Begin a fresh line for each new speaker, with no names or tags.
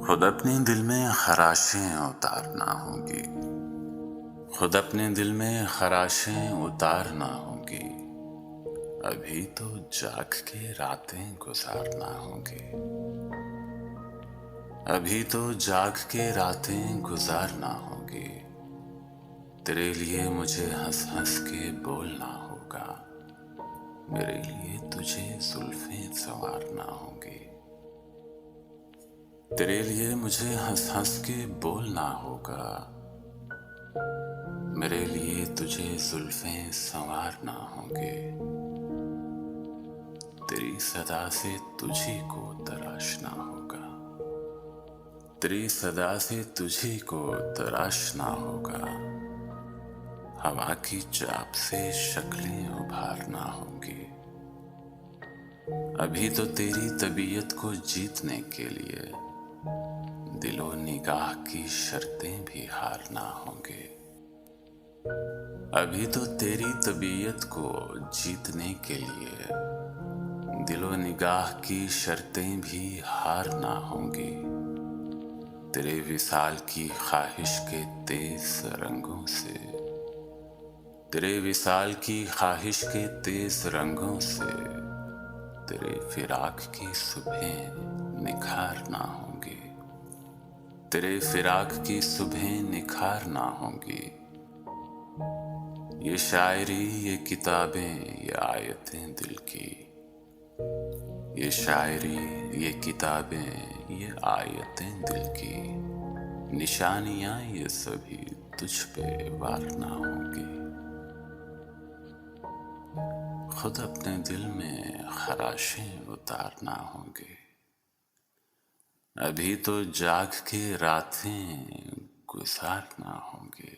खुद अपने दिल में खराशें उतारना होंगी, खुद अपने दिल में खराशें उतारना होंगी। अभी तो जाग के रातें गुजारना होंगी, अभी तो जाग के रातें गुजारना होंगी। तेरे लिए मुझे हंस हंस के बोलना होगा, मेरे लिए तुझे जुल्फें संवारना होंगी। तेरे लिए मुझे हंस हंस के बोलना होगा, मेरे लिए तुझे जुल्फें संवारना होंगे। तेरी सदा से तुझी को तराशना होगा, तेरी सदा से तुझी को तराशना होगा। हवा की चाप से शक्लें उभारना होंगी। अभी तो तेरी तबीयत को जीतने के लिए दिलो निगाह की शर्तें भी हारना होंगे। अभी तो तेरी तबीयत को जीतने के लिए दिलो निगाह की शर्तें भी हारना होंगी। तेरे विसाल की ख्वाहिश के तेज रंगों से, तेरे विसाल की ख्वाहिश के तेज रंगों से तेरे फिराक की सुबह निखारना होंगी, तेरे फिराक की सुबह निखारना होंगी। ये शायरी, ये किताबें, ये आयतें दिल की, ये शायरी, ये किताबें, ये आयतें दिल की, निशानियां ये सभी तुझ पे वारना होंगी। खुद अपने दिल में खराशें उतारना होंगी, अभी तो जाग के रातें गुजारना होंगी।